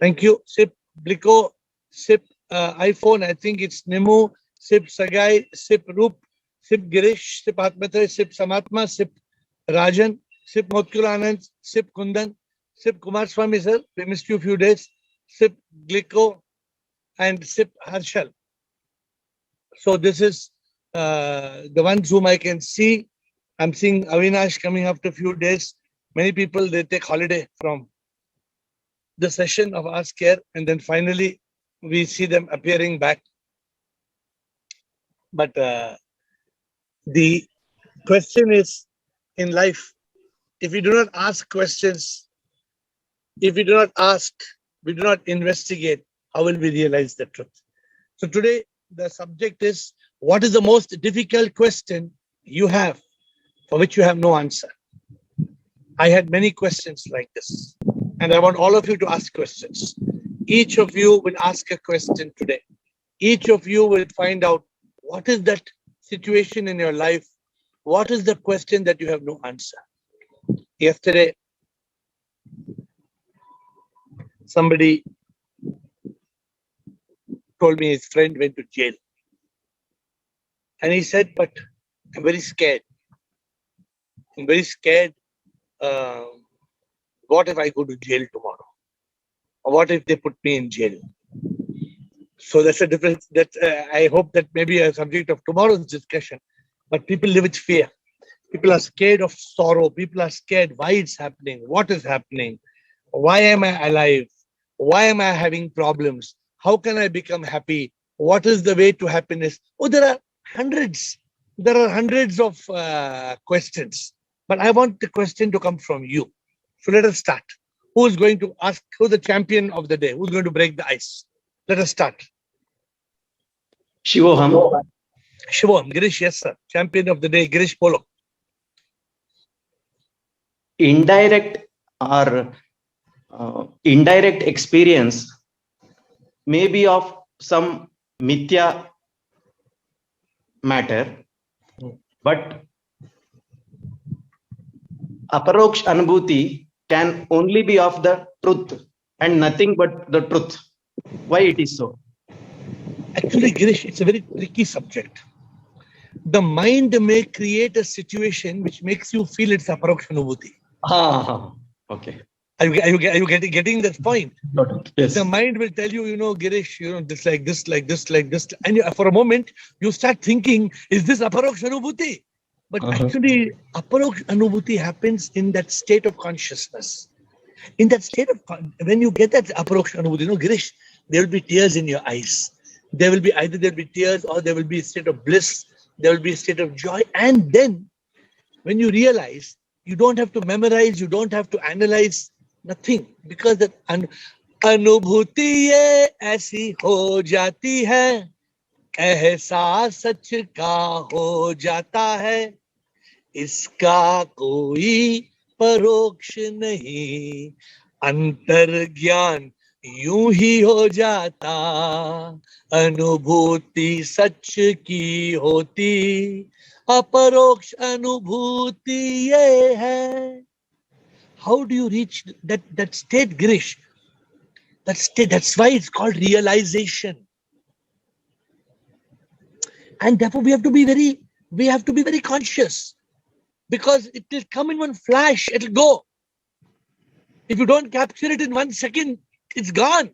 Thank you. Sip Blico, Sip iPhone, I think it's Nemu, Sip Sagai, Sip Roop, Sip Girish, Sip Atmatre, Sip Samatma, Sip Rajan, Sip Motkulanand, Sip Kundan, Sip Kumar Swami sir, we missed you a few days, Sip Glico, and Sip Harshal. So this is the ones whom I can see. I'm seeing Avinash coming after a few days. Many people, they take holiday from the session of Ask AiR, and then finally we see them appearing back. But the question is, in life, if we do not ask questions, if we do not ask, we do not investigate, how will we realize the truth? So today, the subject is, what is the most difficult question you have for which you have no answer? I had many questions like this, and I want all of you to ask questions. Each of you will ask a question today. Each of you will find out what is that situation in your life, what is the question that you have no answer. Yesterday, somebody told me his friend went to jail. And he said, but I'm very scared. I'm very scared. What if I go to jail tomorrow? Or what if they put me in jail? So that's a difference. That I hope that may be a subject of tomorrow's discussion. But people live with fear. People are scared of sorrow. People are scared why it's happening, what is happening, why am I alive, why am I having problems, how can I become happy, what is the way to happiness. Oh, there are hundreds of questions. But I want the question to come from you. So let us start. Who is going to ask? Who's the champion of the day? Who's going to break the ice? Let us start. Shivoham. Shivoham. Girish, yes, sir. Champion of the day, Girish Polo. Indirect experience may be of some mithya matter, but aparoksh anubhuti can only be of the truth and nothing but the truth. Why it is so? Actually, Girish, it's a very tricky subject. The mind may create a situation which makes you feel it's aparoksh anubhuti. Okay. Are you getting that point? Yes. The mind will tell you, Girish, this like this, like this, like this. And for a moment, you start thinking, is this aparoksh anubhuti? But actually, aparoksh anubhuti happens in that state of consciousness. In that state of, when you get that aparoksh anubhuti, Girish, there will be tears in your eyes. There will be tears, or there will be a state of bliss. There will be a state of joy. And then, when you realize, you don't have to memorize, you don't have to analyze, nothing. Because that anubhuti ye aisi ho jati hai, ehsaas sach ka ho jata hai, iska koi paroksh nahi, antar gyan यूं ही हो जाता, अनुभूति सच की होती, अपरोक्ष अनुभूति ये है. How do you reach that state, Girish? That state, that's why it's called realization. And therefore we have to be very conscious, because it will come in one flash, it'll go. If you don't capture it in 1 second, it's gone.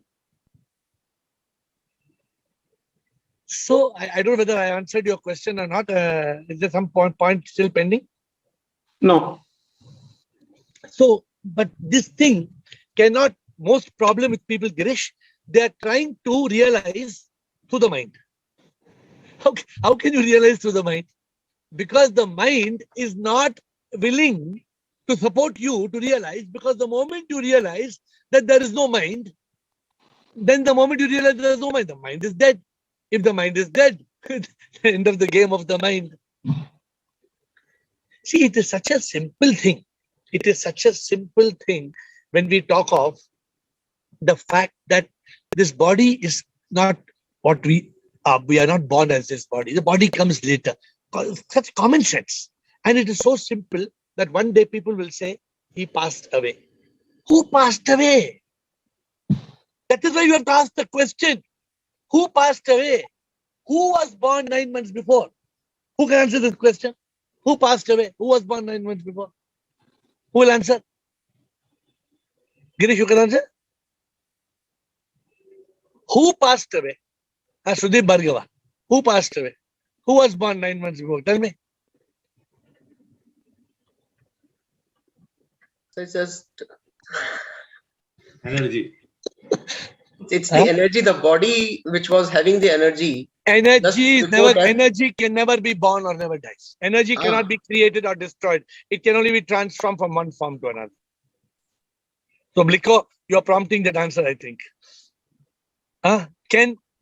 So I don't know whether I answered your question or not. Is there some point still pending? No. So, but this thing cannot, most problem with people, Girish, they are trying to realize through the mind. How can you realize through the mind? Because the mind is not willing to support you to realize, because the moment you realize that there is no mind, then the moment you realize there is no mind, the mind is dead. If the mind is dead, the end of the game of the mind. See, it is such a simple thing. It is such a simple thing when we talk of the fact that this body is not what we are. We are not born as this body. The body comes later. Such common sense. And it is so simple that one day people will say, he passed away. Who passed away? That is why you have to ask the question. Who passed away? Who was born 9 months before? Who can answer this question? Who passed away? Who was born 9 months before? Who will answer? Girish, you can answer? Who passed away? Sudeep Bhargava. Who passed away? Who was born 9 months before? Tell me. So it's just Energy. it's the energy, the body which was having the energy. Energy is before never. that- Energy can never be born or never dies. Energy cannot be created or destroyed. It can only be transformed from one form to another. So, Bliko, you are prompting that answer, I think.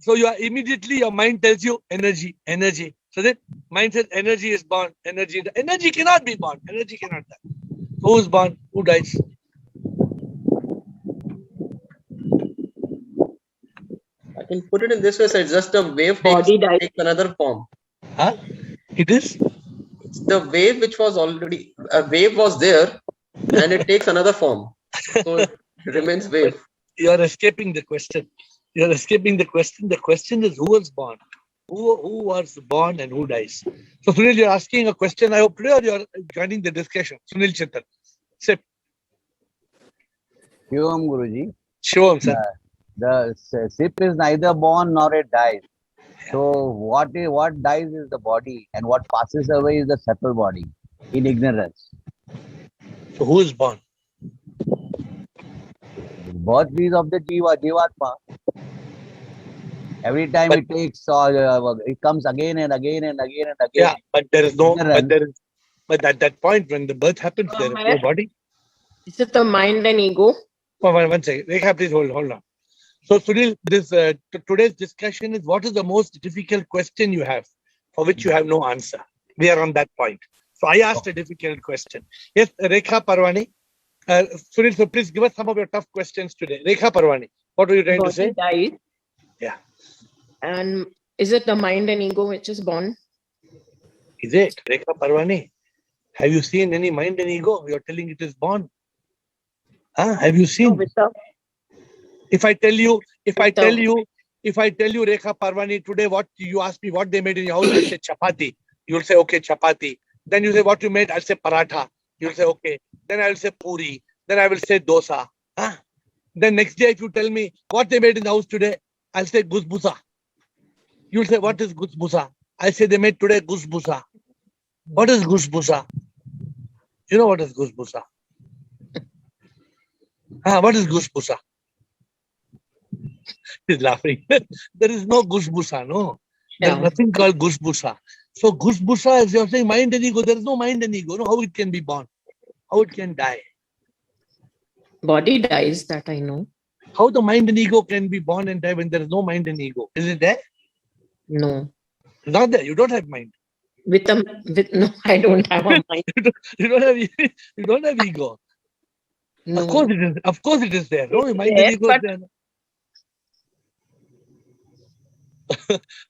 So you are immediately, your mind tells you energy, energy. So that mind says energy is born, energy cannot be born, energy cannot die. So who is born? Who dies? I can put it in this way, so it's just a wave takes another form. It is? It's the wave which was already, a wave was there and it takes another form. So it remains wave. You are escaping the question. You are escaping the question. The question is who was born? Who was born and who dies? So Sunil, you are asking a question. I hope today you are joining the discussion. Sunil Chetan. Say. Shivam Guruji. Shivam, sir. The ship is neither born nor it dies. So what dies is the body, and what passes away is the subtle body in ignorance. So who is born? Birth is of the Jivatma. Every time it takes, it comes again and again and again and again. Yeah, but there is no. Ignorance. But at that point when the birth happens, there is no body. Is it the mind and ego? One second. Rekha, please hold on. So Sunil, this today's discussion is what is the most difficult question you have for which you have no answer. We are on that point. So I asked a difficult question. Yes, Rekha Parwani. Sunil, so please give us some of your tough questions today. Rekha Parwani, what were you trying to say? Dies. Yeah. And is it the mind and ego which is born? Is it? Rekha Parwani, have you seen any mind and ego? You're telling it is born. Have you seen? If I tell you, Rekha Parwani, today what you ask me what they made in your house, I say chapati. You'll say, okay, chapati. Then you say what you made, I'll say paratha. You'll say, okay. Then I will say puri. Then I will say dosa. Then next day, if you tell me what they made in the house today, I'll say gusbusa. You'll say, what is gusbusa? I say they made today gusbusa. What is gusbusa? You know what is gusbusa? What is gusbusa? He's laughing. There is no gusbusa, no. There's nothing called gusbusa. So gusbusa is, you're saying mind and ego. There is no mind and ego. No, how it can be born? How it can die? Body dies, that I know. How the mind and ego can be born and die when there is no mind and ego? Is it there? No. It's not there. You don't have mind. No, I don't have a mind. You don't have ego. No. Of course it is there. No, mind there, and ego is there.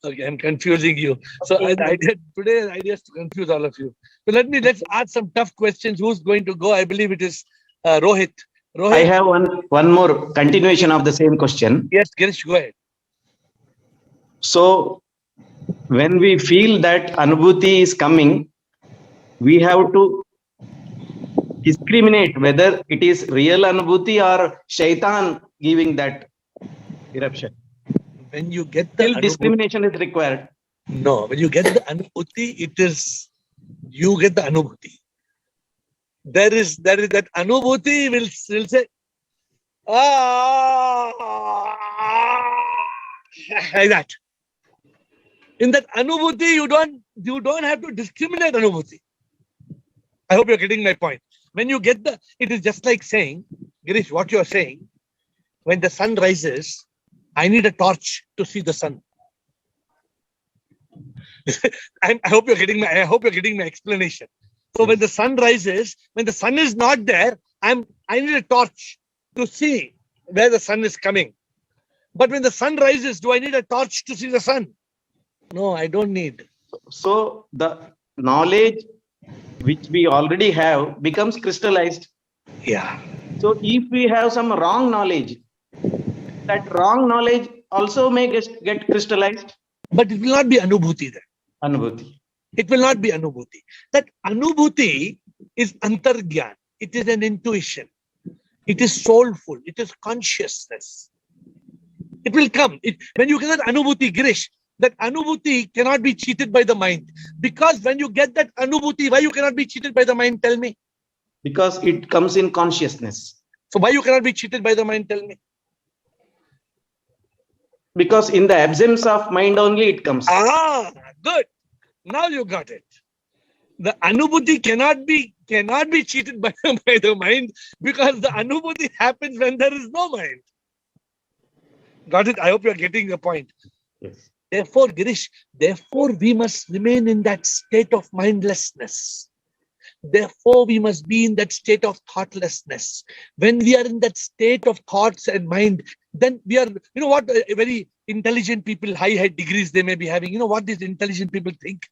Okay, I'm confusing you. So today's idea is to confuse all of you. So let's ask some tough questions. Who's going to go? I believe it is Rohit. Rohit. I have one more continuation of the same question. Yes, Girish, go ahead. So when we feel that anubhuti is coming, we have to discriminate whether it is real anubhuti or shaitan giving that eruption. When you get the discrimination is required. No, when you get the anubhuti, you get the anubhuti. There is that anubhuti will say, like that. In that anubhuti, you don't have to discriminate anubhuti. I hope you're getting my point. When you get it is just like saying, Girish, what you're saying, when the sun rises, I need a torch to see the sun. I hope you're getting my explanation. So when the sun rises, when the sun is not there, I need a torch to see where the sun is coming. But when the sun rises, do I need a torch to see the sun? No, I don't need. So the knowledge which we already have becomes crystallized. Yeah. So if we have some wrong knowledge, that wrong knowledge also may get crystallized. But it will not be anubhuti then. Anubhuti. It will not be anubhuti. That anubhuti is antargyan. It is an intuition. It is soulful. It is consciousness. It will come. When you get that anubhuti, Girish, that anubhuti cannot be cheated by the mind. Because when you get that anubhuti, why you cannot be cheated by the mind? Tell me. Because it comes in consciousness. So why you cannot be cheated by the mind? Tell me. Because in the absence of mind only it comes. Ah, good. Now you got it. The anubhuti cannot be cheated by the mind, because the anubhuti happens when there is no mind. Got it? I hope you are getting the point. Yes. Therefore, Girish, we must remain in that state of mindlessness. Therefore, we must be in that state of thoughtlessness. When we are in that state of thoughts and mind, then we are, what very intelligent people, high degrees they may be having. You know what these intelligent people think?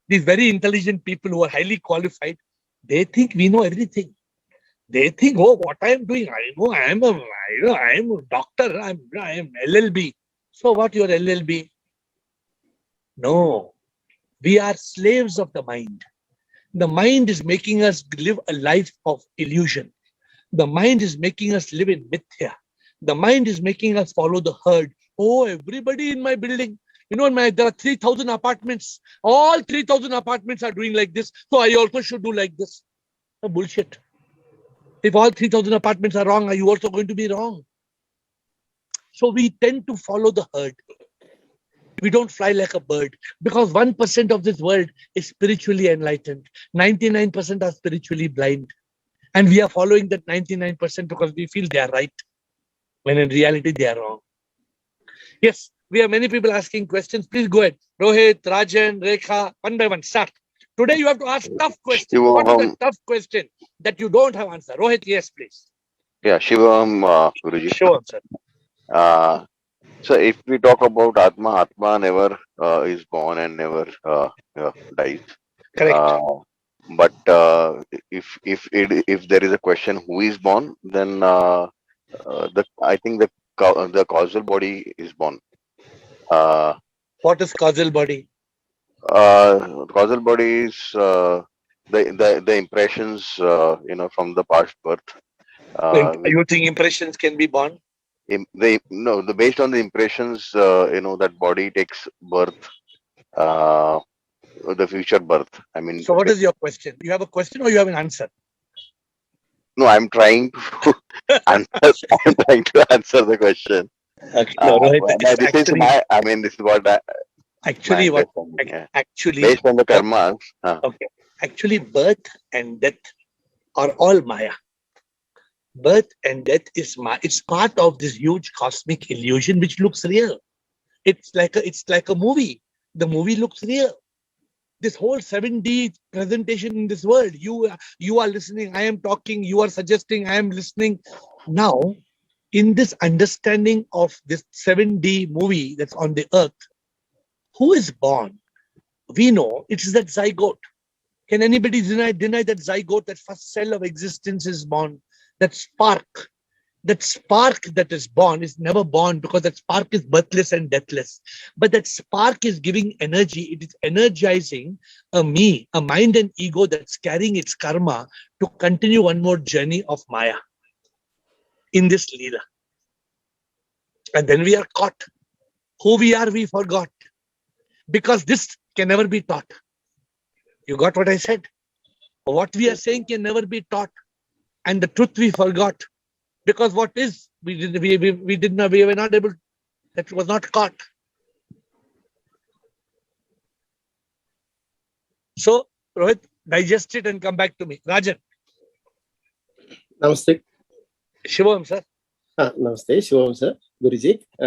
These very intelligent people who are highly qualified, they think we know everything. They think, oh, what I am doing, I know I am a doctor, I am LLB. So what your LLB? No, we are slaves of the mind. The mind is making us live a life of illusion. The mind is making us live in mithya. The mind is making us follow the herd. Oh, everybody in my building, there are 3,000 apartments. All 3,000 apartments are doing like this. So I also should do like this. Oh, bullshit. If all 3,000 apartments are wrong, are you also going to be wrong? So we tend to follow the herd. We don't fly like a bird, because 1% of this world is spiritually enlightened. 99% are spiritually blind. And we are following that 99% because we feel they are right, when in reality they are wrong. Yes, we have many people asking questions. Please go ahead. Rohit, Rajan, Rekha, one by one, start. Today you have to ask tough questions. What is the tough question that you don't have answer? Rohit, yes, please. Yeah, Shivam, Guruji. Sure, sir. So if we talk about Atma never is born and never dies. Correct. But if there is a question who is born, then I think the causal body is born. What is causal body? Causal body is the impressions from the past birth. You think impressions can be born? Based on the impressions, that body takes birth, the future birth. I mean. So what is your question? You have a question or you have an answer? No, I'm trying to answer. I'm trying to answer the question. Okay. No, this is what actually based on the karmas. Okay. Actually, birth and death are all Maya. Birth and death is it's part of this huge cosmic illusion which looks real. It's like a movie. The movie looks real. This whole 7D presentation in this world, you are listening, I am talking, you are suggesting, I am listening. Now, in this understanding of this 7D movie that's on the earth, who is born? We know it is that zygote. Can anybody deny that zygote, that first cell of existence is born? That spark that is born is never born, because that spark is birthless and deathless. But that spark is giving energy. It is energizing a mind and ego that's carrying its karma to continue one more journey of Maya in this Leela. And then we are caught. Who we are, we forgot. Because this can never be taught. You got what I said? What we are saying can never be taught. And the truth we forgot. Because what is, we were not able, that was not caught. So, Rohit, digest it and come back to me. Rajan. Namaste. Shivam, sir. Namaste, Shivam, sir. Guruji. I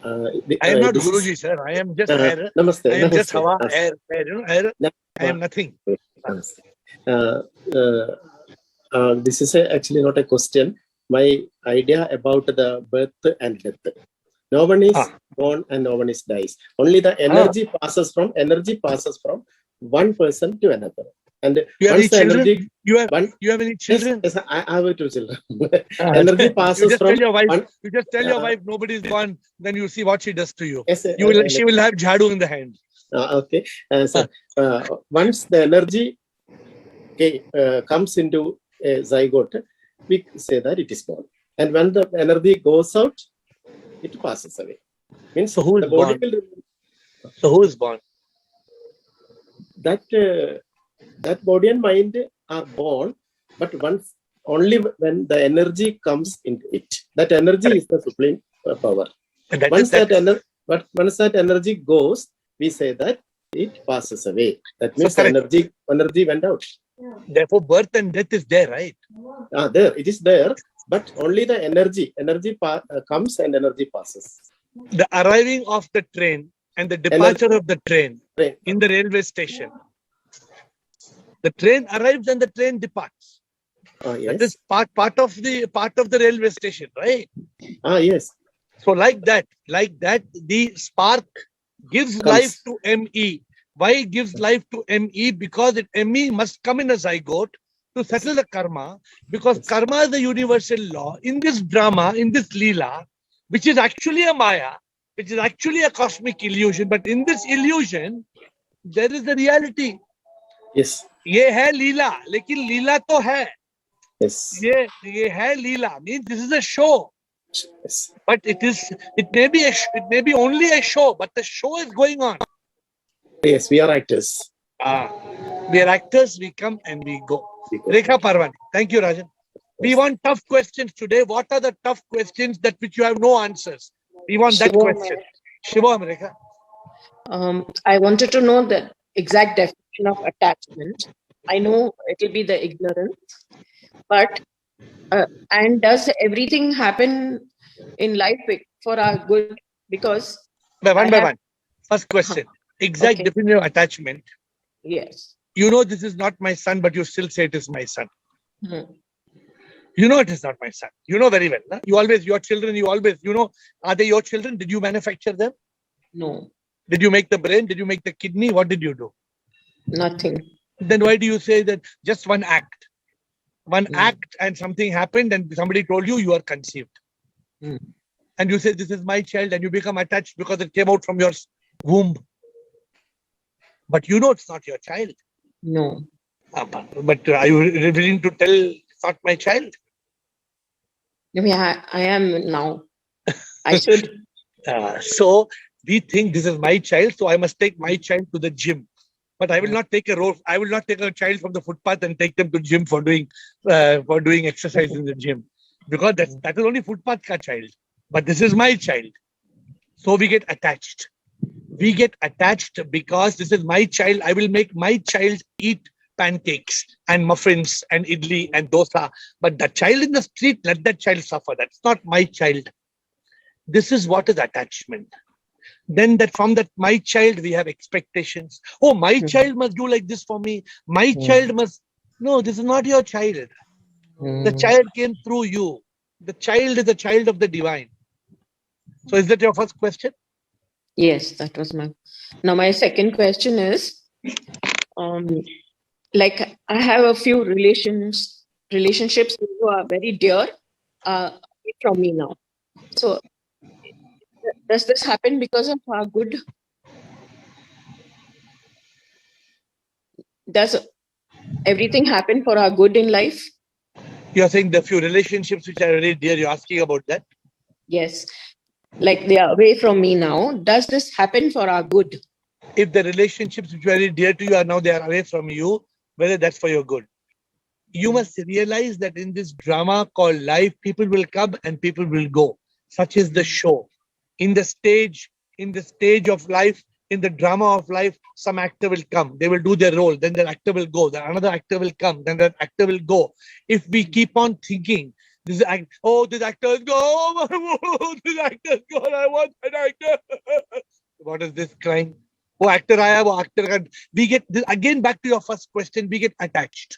am not Guruji, sir. I am just AiR. Namaste. I am just Hawa, AiR. AiR. I am nothing. Namaste. This is actually not a question. My idea about the birth and death. No one is born and no one is dies. Only the energy passes from one person to another. And You have any once the children? energy, You have one, you have any children? yes, I have two children. Ah, Energy you passes just from tell your wife. one. You just tell your Uh, wife nobody is born. Then you see what she does to you. Yes, She will have jhadu in the hand. okay. So once the energy comes into a zygote, we say that it is born. And when the energy goes out, it passes away. Means So who is the body born? will. So who is born? That body and mind are born, but only when the energy comes into it. That energy Correct. is the supreme power. And that Once is that. but once that energy goes, we say that it passes away. That means the correct. energy went out. Therefore, birth and death is there, right? There it is there, but only the energy comes and energy passes. The arriving of the train and the departure of the train in the railway station. The train arrives and the train departs. Yes. That is part of the railway station, right? Yes. So like that, the spark gives life to ME. Why it gives life to ME? Because ME must come in a zygote to settle the karma. Because karma is the universal law. In this drama, in this leela, which is actually a maya, which is actually a cosmic illusion, but in this illusion, there is the reality. Yes. ये है लीला, लेकिन लीला तो है. Yes. ये है लीला means this is a show. Yes. But it may be only a show, but the show is going on. Yes, we are actors. We are actors, we come and we go. Rekha Parvani. Thank you, Rajan. We want tough questions today. What are the tough questions which you have no answers? We want that question. Shivam, Rekha. I wanted to know the exact definition of attachment. I know it will be the ignorance, but and does everything happen in life for our good? Because by one. First question. Exact definition of attachment. Yes. You know this is not my son, but you still say it is my son. You know it is not my son. You know very well. No? Your children, are they your children? Did you manufacture them? No. Did you make the brain? Did you make the kidney? What did you do? Nothing. Then why do you say that just one act? One act and something happened and somebody told you are conceived. And you say, this is my child, and you become attached because it came out from your womb. But you know it's not your child. No. But are you willing to tell it's not my child? Yeah, I am now. I should. So we think this is my child, so I must take my child to the gym. But I will not take I will not take a child from the footpath and take them to gym for doing exercise in the gym. Because that is only footpath ka child. But this is my child. So we get attached. We get attached because this is my child. I will make my child eat pancakes and muffins and idli and dosa. But the child in the street, let that child suffer. That's not my child. This is what is attachment. Then from that my child, we have expectations. Oh, my child must do like this for me. My child must. No, this is not your child. The child came through you. The child is a child of the divine. So is that your first question? Yes, that was Now my second question is, like I have a few relationships who are very dear from me now. So does this happen because of our good? Does everything happen for our good in life? You're saying the few relationships which are very dear, you're asking about that? Yes. Like they are away from me now. Does this happen for our good? If the relationships which are very dear to you are now they are away from you, whether that's for your good. You must realize that in this drama called life, people will come and people will go. Such is the show. In the stage of life, in the drama of life, some actor will come. They will do their role. Then that actor will go. Then another actor will come. Then that actor will go. If we keep on thinking, this actor is gone. Oh, this actor is gone. I want an actor. What is this crying? Oh, actor aaya, wo actor ka. We get again back to your first question. We get attached.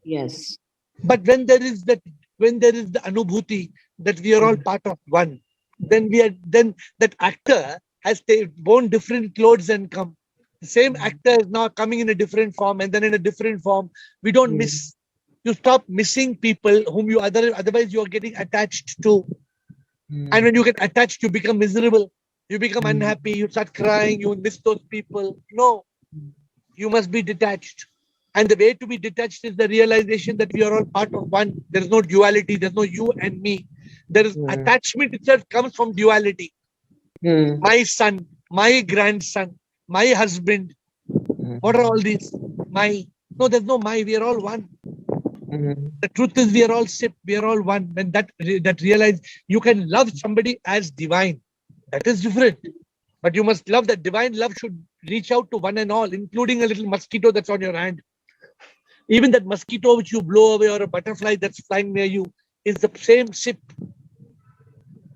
Yes. But when there is the anubhuti that we are all part of one, then that actor has worn different clothes and come. The same actor is now coming in a different form and then in a different form. We don't miss. You stop missing people whom you otherwise you are getting attached to. And when you get attached, you become miserable. You become unhappy. You start crying. You miss those people. No, you must be detached. And the way to be detached is the realization that we are all part of one. There is no duality. There's no you and me. There is attachment itself comes from duality. My son, my grandson, my husband. What are all these? My. No, there's no my. We are all one. The truth is we are all sip. We are all one. When that realize you can love somebody as divine. That is different. But you must love that divine love should reach out to one and all, including a little mosquito that's on your hand. Even that mosquito which you blow away or a butterfly that's flying near you is the same sip.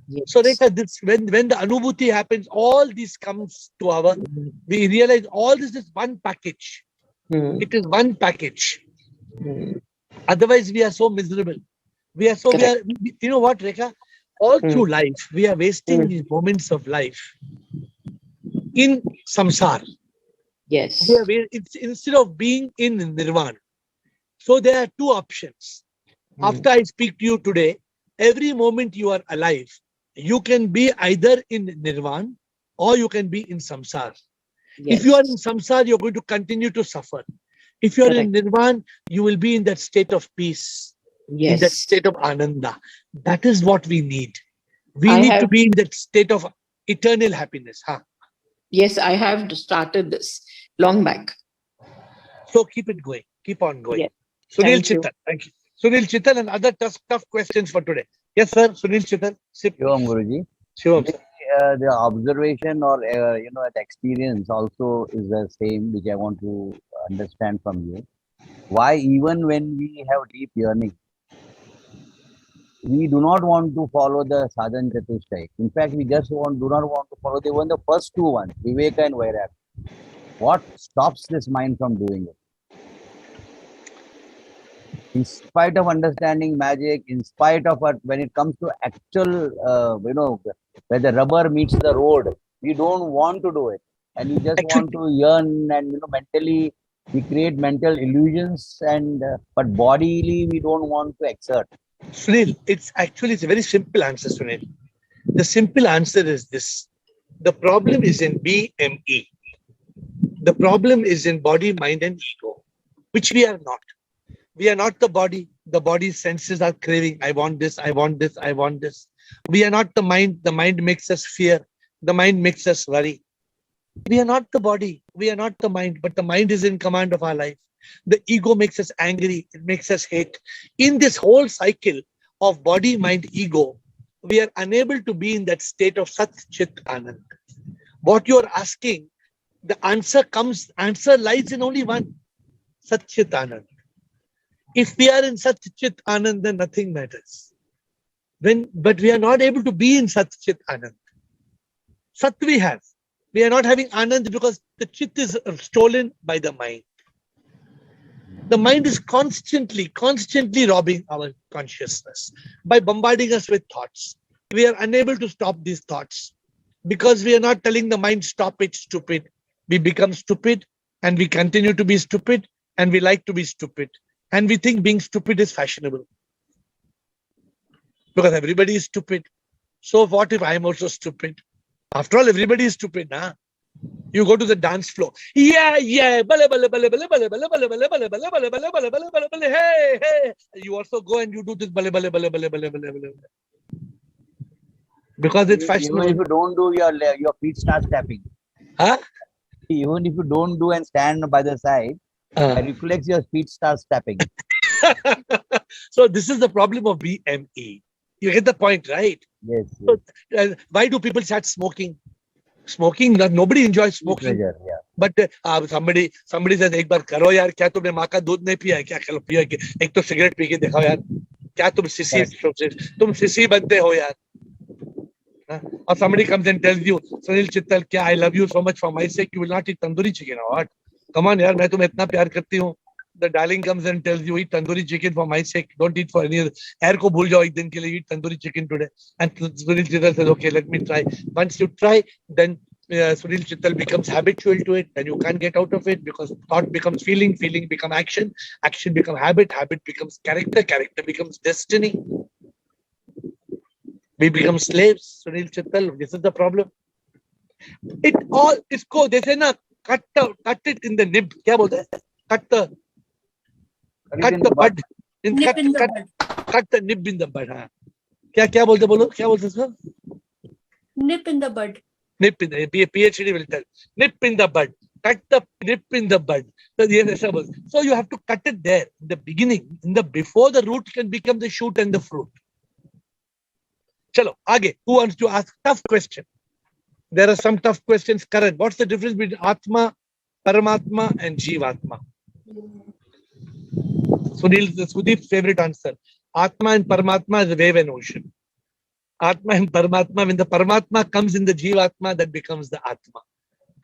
Yes. So Rekha, this when the anubhuti happens, all this comes to our, we realize all this is one package. It is one package. Otherwise, we are so miserable. We are so, you know what, Rekha? All through life, we are wasting these moments of life in samsara. Yes. It's instead of being in nirvana. So there are two options. After I speak to you today, every moment you are alive, you can be either in nirvana or you can be in samsara. If you are in samsara, you're going to continue to suffer. If you are in nirvana, you will be in that state of peace, in that state of ananda. That is what we need. We need to be in that state of eternal happiness. Yes, I have started this long back. So keep it going. Keep on going. Yes. Sunil Thank you. Chittal. Thank you. Sunil Chittal and other tough questions for today. Yes, sir. Sunil Chittal. Shivam Guruji. Shivam, sir. The observation or the experience also is the same, which I want to understand from you. Why even when we have deep yearning, we do not want to follow the sadhan chatushtay. In fact, we just do not want to follow the first two ones, Viveka and Vairagya. What stops this mind from doing it? In spite of understanding magic, in spite of when it comes to actual, where the rubber meets the road, we don't want to do it. And we just want to yearn and, mentally, we create mental illusions and, but bodily, we don't want to exert. Sunil, it's a very simple answer, Sunil. The simple answer is this. The problem is in BME. The problem is in body, mind, and ego, which we are not. We are not the body. The body's senses are craving. I want this, I want this, I want this. We are not the mind. The mind makes us fear. The mind makes us worry. We are not the body. We are not the mind, but the mind is in command of our life. The ego makes us angry. It makes us hate. In this whole cycle of body, mind, ego, we are unable to be in that state of Sat Chit Anand. What you are asking, the answer lies in only one, Sat Chit Anand. If we are in Sat Chit Anand, then nothing matters. But we are not able to be in Sat Chit Anand. Sat we have. We are not having Anand because the Chit is stolen by the mind. The mind is constantly robbing our consciousness by bombarding us with thoughts. We are unable to stop these thoughts because we are not telling the mind, stop it, stupid. We become stupid and we continue to be stupid and we like to be stupid. And we think being stupid is fashionable. Because everybody is stupid. So what if I am also stupid? After all, everybody is stupid, nah? You go to the dance floor. Yeah. Bale, bale, bale, bale, bale, bale, bale, bale, bale, bale, bale, bale, bale, bale, bale, bale, hey. You also go and you do this bale, bale, bale, bale, bale, bale, bale. Because it's fashionable. Even if you don't do, your feet start tapping. Huh? Even if you don't do and stand by the side, reflex, your feet starts tapping. So this is the problem of BME. You get the point, right? Yes. So, why do people start smoking? Smoking, nobody enjoys smoking. Pleasure, yeah. But somebody says, "एक बार करो यार, क्या तुमने माँ का दूध नहीं पिया है? क्या करो पिया के एक तो सिगरेट पी के दिखाओ यार, क्या तुम सिसी बनते हो यार?" Or somebody comes and tells you, "Sunil Chittal, क्या I love you so much for my sake, you will not eat tandoori chicken or what? Come on यार, मैं तुम्हें इतना प्यार करती हूँ." The darling comes and tells you, "Eat tandoori chicken for my sake. Don't eat for any other. AiR को भूल जाओ एक दिन के लिए. Eat tandoori chicken today." And Sunil Chittal says, "Okay, let me try." Once you try, then Sunil Chittal becomes habitual to it, then you can't get out of it because thought becomes feeling, feeling becomes action, action becomes habit, habit becomes character, character becomes destiny. We become slaves, Sunil Chittal. This is the problem. It all is go. They say na cut it in the nib. क्या बोलते हैं? Cut the bud. Nip in the bud. Cut the nib in the bud. हाँ. क्या बोलते बोलो? क्या बोलते इसको? Nip in the bud. Nip in the PhD will tell. Nip in the bud. Cut the nip in the bud. So you have to cut it there in the beginning, before the root can become the shoot and the fruit. Chalo, aage. Who wants to ask tough question? There are some tough questions. Karan, what's the difference between Atma, Paramatma, and Jivatma? Sudeep's favorite answer. Atma and Paramatma is a wave and ocean. Atma and Paramatma, when the Paramatma comes in the Jivatma, that becomes the Atma.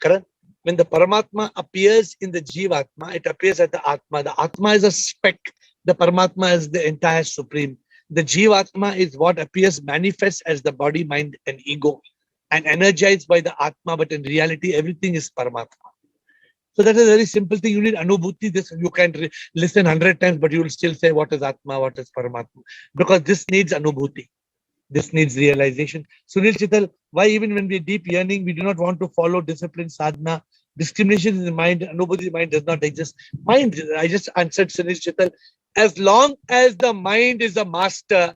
Correct? When the Paramatma appears in the Jivatma, it appears as the Atma. The Atma is a speck. The Paramatma is the entire supreme. The Jivatma is what appears manifest as the body, mind, and ego, and energized by the Atma, but in reality, everything is Paramatma. So that is a very simple thing. You need Anubhuti. This you can listen 100 times, but you will still say, what is Atma, what is Paramatma? Because this needs Anubhuti. This needs realization. Sunil Chittal, why even when we are deep yearning, we do not want to follow discipline, sadhana, discrimination in the mind, Anubhuti mind does not exist. Mind, I just answered Sunil Chittal, as long as the mind is a master,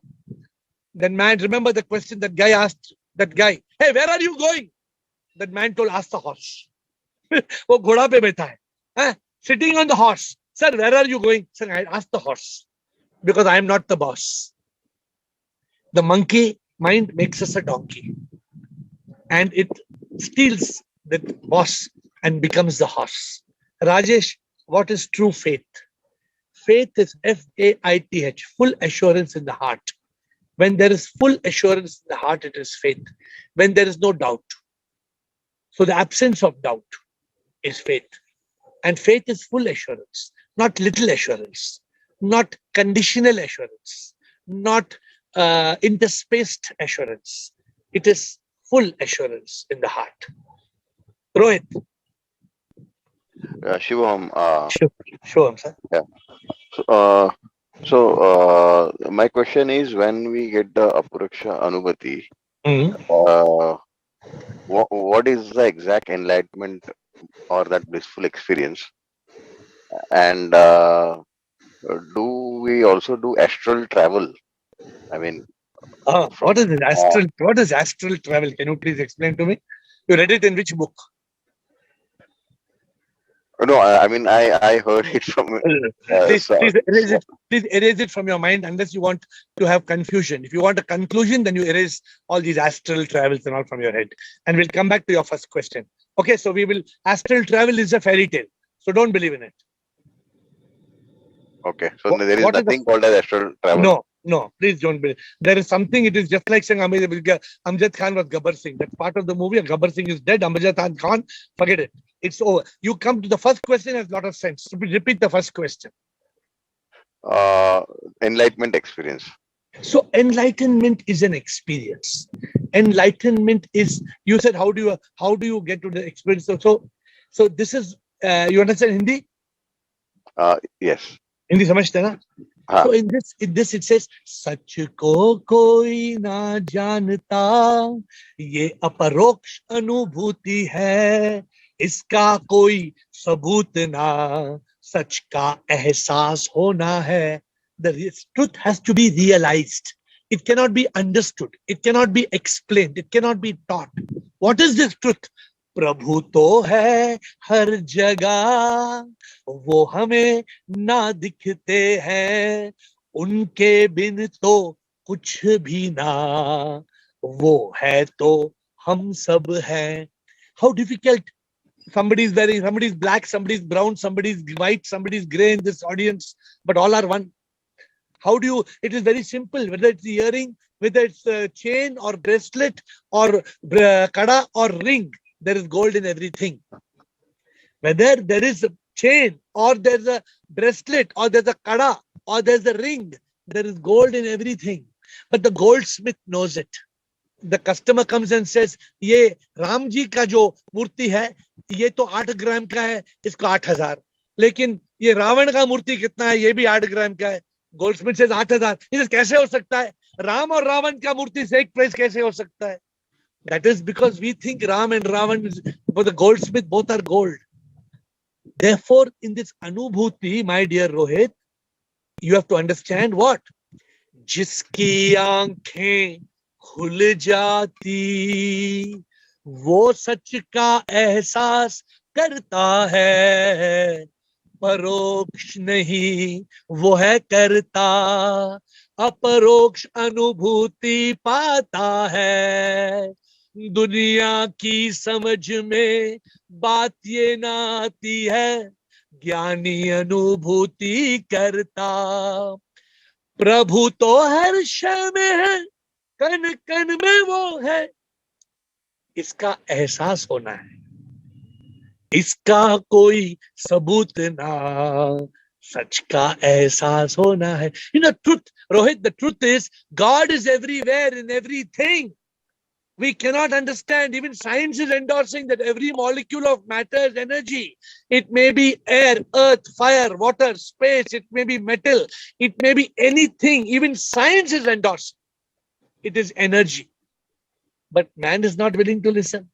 then man, remember the question that guy asked, that guy, hey, where are you going? That man told, ask the horse. वो घोड़ा पे बैठा है, sitting on the horse. Sir, where are you going? Sir, I asked the horse because I am not the boss. The monkey mind makes us a donkey, and it steals the boss and becomes the horse. Rajesh, what is true faith? Faith is F-A-I-T-H, full assurance in the heart. When there is full assurance in the heart, it is faith. When there is no doubt. So the absence of doubt is faith. And faith is full assurance, not little assurance, not conditional assurance, not interspaced assurance. It is full assurance in the heart. Rohit. Shivam. Shivam, sir. Yeah. So my question is, when we get the Apuraksha Anubhati, what is the exact enlightenment or that blissful experience? And do we also do astral travel? I mean, what is it? Astral? What is astral travel? Can you please explain to me? You read it in which book? No, I mean, I heard it from. Please erase it from your mind unless you want to have confusion. If you want a conclusion, then you erase all these astral travels and all from your head. And we'll come back to your first question. Okay, so astral travel is a fairy tale. So don't believe in it. Okay, so there is nothing called as astral travel. No, please don't believe. There is something, it is just like saying Amjad Khan was Gabbar Singh. That's part of the movie. Gabbar Singh is dead. Amjad Khan, forget it. It's over. You come to the first question, has a lot of sense. Repeat the first question. Enlightenment experience. So enlightenment is an experience. Enlightenment is, you said, how do you get to the experience? So this is, you understand Hindi? Yes. Hindi samajhte na? So in this it says, Sach ko koi na janta, ye aparoksh anubhuti hai, iska koi sabut na, sach ka ehsaas hona hai. The truth has to be realized. It cannot be understood. It cannot be explained. It cannot be taught. What is this truth? प्रभु तो है हर जगह, वो हमें ना दिखते हैं, उनके बिन तो कुछ भी ना, वो है तो हम सब हैं. How difficult. Somebody is black, somebody is brown, somebody is white, somebody is gray in this audience, but all are one. How do you, it is very simple, whether it's earring, whether it's a chain or bracelet or kada or ring, there is gold in everything. Whether there is a chain or there's a bracelet or there's a kada or there's a ring, there is gold in everything. But the goldsmith knows it. the customer comes and says, ये राम जी का जो मूर्ति है ये तो 8 ग्राम का है, इसको 8,000. लेकिन ये रावण का मूर्ति कितना है, ये भी 8 ग्राम का है. Goldsmith says 8,000. He says कैसे हो सकता है, राम और रावण का मूर्ति से एक प्राइस कैसे हो सकता है? That is because we think Ram and Ravan, but the goldsmith both are gold. Therefore, in this anubhuti, my dear Rohit, you have to understand what? जिसकी आंखें खुल जाती वो सच का एहसास करता है, परोक्ष नहीं वो है करता, अपरोक्ष अनुभूति पाता है. दुनिया की समझ में बात ये ना आती है, ज्ञानी अनुभूति करता. प्रभु तो हर क्षण में है, कण कण में वो है, इसका एहसास होना है, इसका कोई सबूत ना, सच का एहसास होना है. You know, truth, Rohit, the truth is God is everywhere in everything. We cannot understand. Even science is endorsing that every molecule of matter is energy. It may be air, earth, fire, water, space. It may be metal. It may be anything. Even science is endorsing. It is energy. But man is not willing to listen.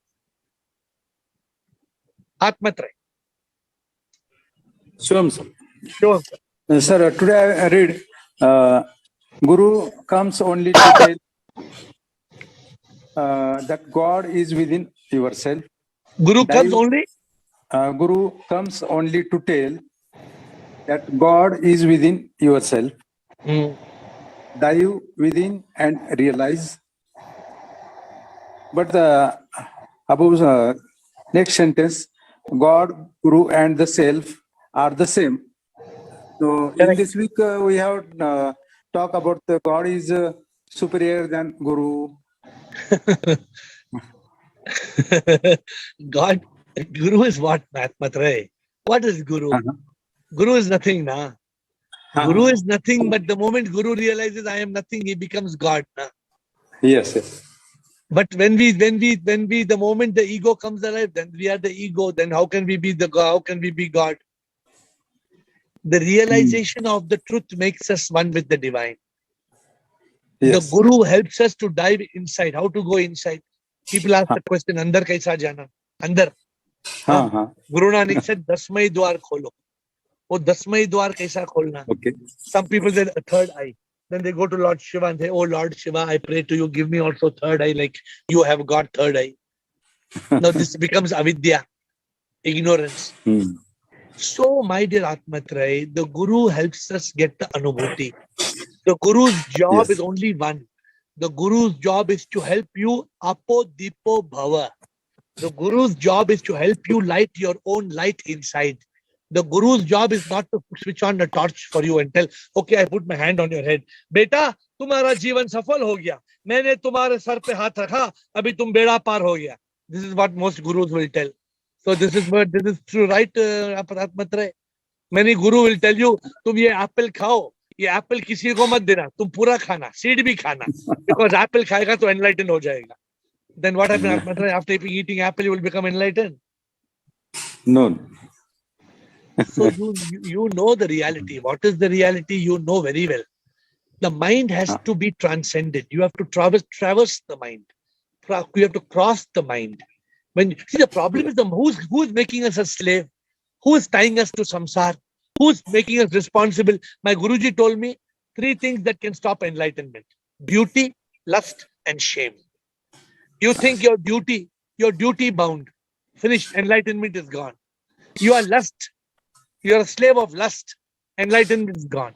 Atmatray. Sure, sir. Sure. Sir, today I read Guru comes only to tell that God is within yourself. Guru comes only? Guru comes only to tell that God is within yourself. Dive within and realize. But the above next sentence, God, Guru, and the self are the same. So in this week we have talk about the God is superior than Guru. God, Guru is what, Matmatre? What is Guru? Guru is nothing, na. Guru is nothing, but the moment Guru realizes I am nothing, he becomes God, na. Yes, yes. But when the moment the ego comes alive, then we are the ego. Then how can we be the God? How can we be God? The realization of the truth makes us one with the divine. Yes. The Guru helps us to dive inside. How to go inside? People ask the question, Andar kaisa jana? Andar. Guru Nanak said, Dasmai dwar kholo. Oh, Dasmai dwar kaisa kholna? Okay. Some people said a third eye. Then they go to Lord Shiva and say, oh Lord Shiva, I pray to you, give me also third eye, like you have got third eye. Now this becomes avidya, ignorance. So, my dear Atmatray, the Guru helps us get the anubhuti. The Guru's job is only one. The Guru's job is to help you apo dipo bhava. The Guru's job is to help you light your own light inside. The Guru's job is not to switch on the torch for you and tell, okay, I put my hand on your head. Beta, तुम्हारा जीवन सफल हो गया. मैंने तुम्हारे sir पे हाथ रखा, अभी तुम बेड़ा पार हो गया. This is what most gurus will tell. So this is true, right, Atmatray? Many guru will tell you, तुम ये apple खाओ. ये apple किसी को मत देना. तुम पूरा खाना, seed भी खाना. Because apple खाएगा तो enlightened हो जाएगा. Then what happens, Atmatray? After eating apple, you will become enlightened. No. So you know the reality. What is the reality? You know very well. The mind has to be transcended. You have to traverse the mind. You have to cross the mind. See, the problem is who's making us a slave? Who is tying us to samsar? Who's making us responsible? My Guruji told me 3 things that can stop enlightenment: beauty, lust, and shame. You think you're duty bound. Finished. Enlightenment is gone. You are lust. You're a slave of lust. Enlightenment is gone.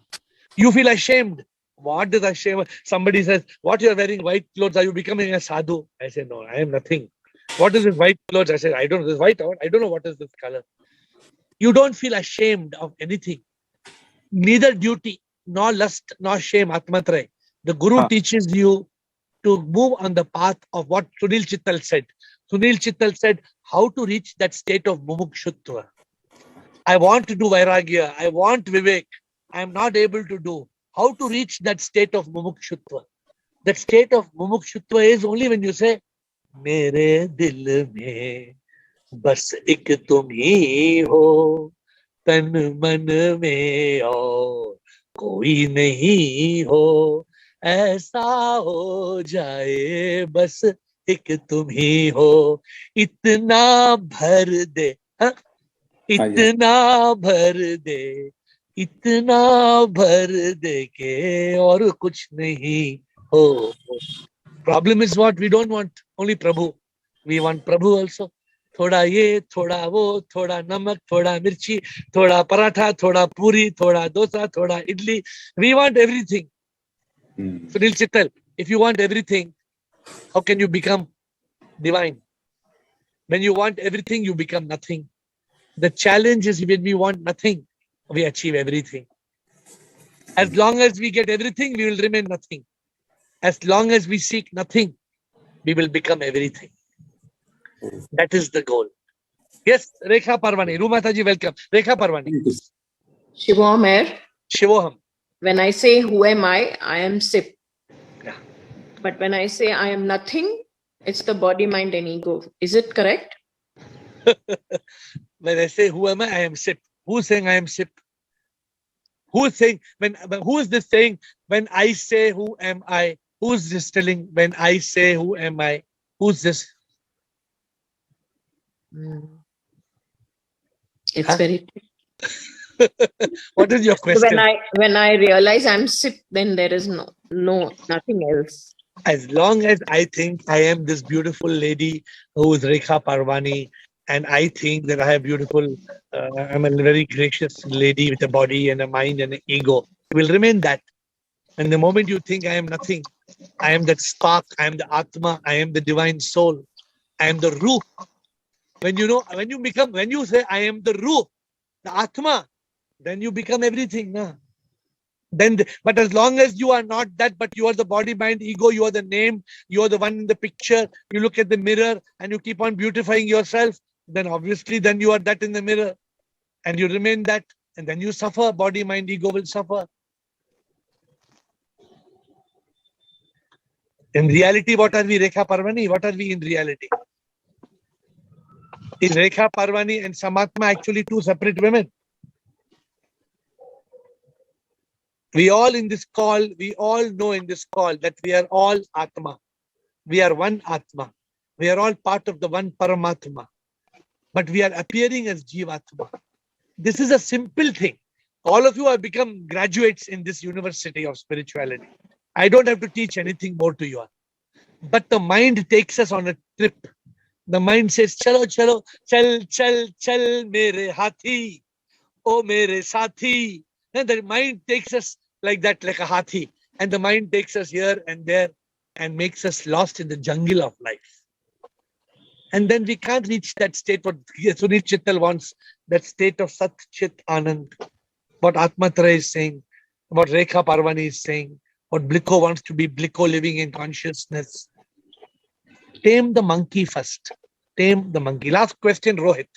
You feel ashamed. What is shame? Somebody says, what you're wearing white clothes, are you becoming a sadhu? I say, no, I am nothing. What is this white clothes? I say, I don't know. This white, I don't know what is this color. You don't feel ashamed of anything. Neither duty, nor lust, nor shame, Atmatray. The Guru teaches you to move on the path of what Sunil Chittal said. Sunil Chittal said, how to reach that state of mumukshutva. I want to do vairagya. I want vivek. I am not able to do. How to reach that state of mumukshutva? That state of mumukshutva is only when you say, Mere dil mein bas ek tum hi ho, tan man mein aur koi nahi ho, aisa ho jaye bas ek tum hi ho, itna bhar de, इतना भर दे, इतना भर दे के और कुछ नहीं हो. Problem is what? We don't want only Prabhu. We want Prabhu also. थोड़ा ये, थोड़ा वो, थोड़ा नमक, थोड़ा मिर्ची, थोड़ा पराठा, थोड़ा पूरी, थोड़ा डोसा, थोड़ा idli. We want everything. Sunil Chittal, if you want everything, how can you become divine? When you want everything, you become nothing. The challenge is when we want nothing, we achieve everything. As long as we get everything, we will remain nothing. As long as we seek nothing, we will become everything. That is the goal. Yes, Rekha Parvani. Rumataji, welcome. Rekha Parvani. Shivoham AiR. Shivoham. When I say who am I am SIP. Yeah. But when I say I am nothing, it's the body, mind, and ego. Is it correct? When I say who am I am SIP. Who's saying I am SIP? Who is saying who is this saying when I say who am I? Who's this telling when I say who am I? Who's this? It's very. What is your question? So when I realize I'm SIP, then there is nothing else. As long as I think I am this beautiful lady who is Rekha Parvani, and I think that I have beautiful, I'm a very gracious lady with a body and a mind and an ego, it will remain that. And the moment you think I am nothing, I am that spark, I am the Atma, I am the divine soul, I am the Ruh. When you say I am the Ruh, the Atma, then you become everything. Na? But as long as you are not that, but you are the body, mind, ego, you are the name, you are the one in the picture, you look at the mirror and you keep on beautifying yourself, then obviously then you are that in the mirror and you remain that, and then you suffer, body, mind, ego will suffer. In reality, what are we, Rekha Parvani? What are we in reality? Is Rekha Parvani and Samatma actually two separate women? We all in this call, we all know in this call that we are all Atma. We are one Atma. We are all part of the one Paramatma. But we are appearing as Jivatma. This is a simple thing. All of you have become graduates in this university of spirituality. I don't have to teach anything more to you all. But the mind takes us on a trip. The mind says, chalo, chalo, chal, mere hathi, oh mere sathi. And the mind takes us like that, like a hathi. And the mind takes us here and there and makes us lost in the jungle of life. And then we can't reach that state what Sunil Chittal wants, that state of Sat Chit Anand. What Atmatra is saying, what Rekha Parvani is saying, what Bliko wants to be, Bliko living in consciousness. Tame the monkey first. Tame the monkey. Last question, Rohit.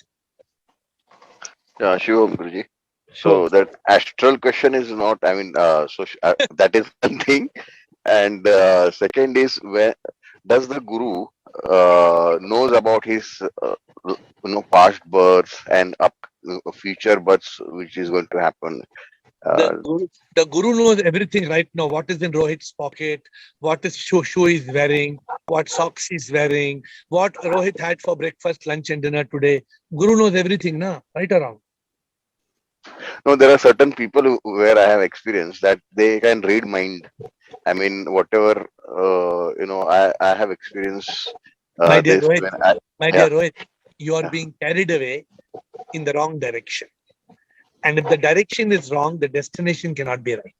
Yeah, Shivam Guruji. So that astral question is not, I mean, that is one thing. And second is, where does the Guru knows about his past births and future births which is going to happen? The Guru knows everything right now. What is in Rohit's pocket, what is shoe he's wearing, what socks he's wearing, what Rohit had for breakfast, lunch and dinner today. Guru knows everything, na? Right around. No, there are certain people where I have experienced that they can read mind. I mean, whatever, I have experienced My dear this. Rohit, Rohit, you are being carried away in the wrong direction. And if the direction is wrong, the destination cannot be right.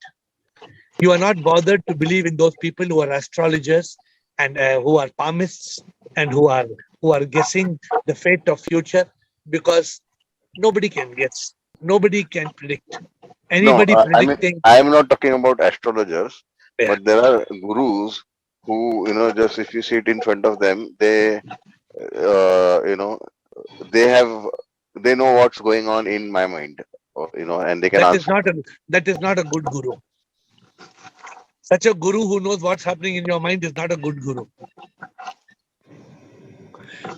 You are not bothered to believe in those people who are astrologers and who are palmists and who are guessing the fate of future, because nobody can guess. Nobody can predict. Anybody predicting. I am not talking about astrologers, but there are gurus who, just if you sit in front of them, they know what's going on in my mind, and they can answer. That is not a good guru. Such a guru who knows what's happening in your mind is not a good guru.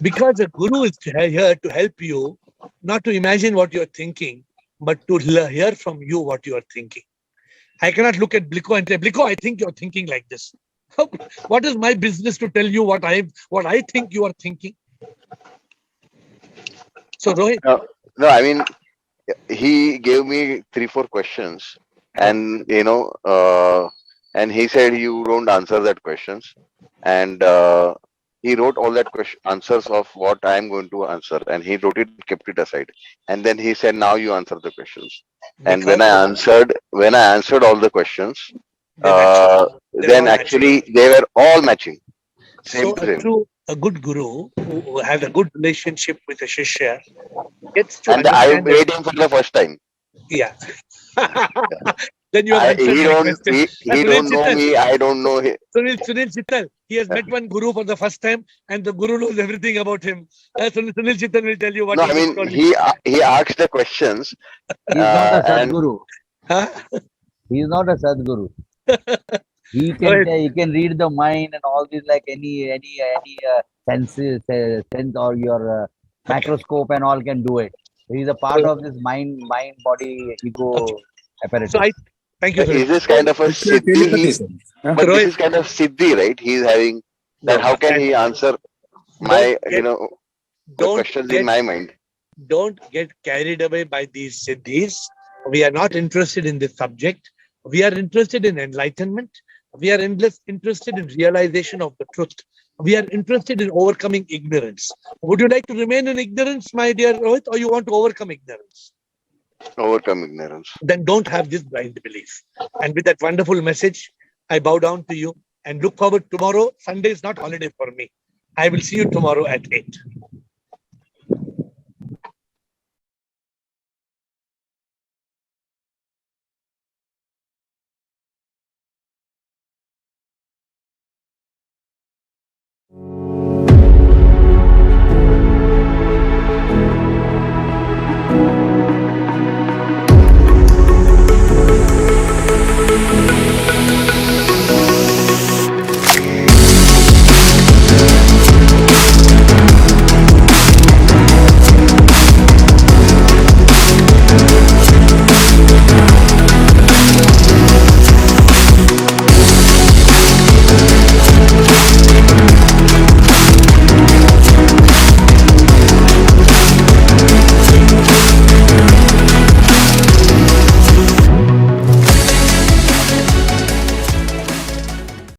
Because a guru is here to help you, not to imagine what you're thinking, but to hear from you what you are thinking. I cannot look at Bliko and say, Bliko, I think you're thinking like this. What is my business to tell you what I think you are thinking? So Rohit. No, I mean, he gave me 3-4 questions, and and he said you don't answer that questions, and he wrote all that answers of what I am going to answer, and he wrote it, kept it aside, and then he said, now you answer the questions. And when I answered all the questions, then actually they were all matching. Same to same. A good guru who has a good relationship with a shishya gets to And I understand. made him for the first time. Yeah. Then you have answered my question. He don't know me. I don't know him. Sunil Chittal, he has met one guru for the first time, and the guru knows everything about him. Sunil Chittal will tell you what. No, I mean he asked the questions. He's not a Sadguru. He's not a Sadguru. He can read the mind and all this like any sense or your microscope and all can do it. He's a part of this mind, body, ego apparatus. So thank you. Is this kind of a siddhi? But this is kind of siddhi, right? He's having that. How can he answer my the questions in my mind? Don't get carried away by these siddhis. We are not interested in this subject. We are interested in enlightenment. We are interested in realization of the truth. We are interested in overcoming ignorance. Would you like to remain in ignorance, my dear Rohit, or you want to overcome ignorance? Overcome ignorance. Then don't have this blind belief. And with that wonderful message, I bow down to you and look forward tomorrow. Sunday is not holiday for me. I will see you tomorrow at 8.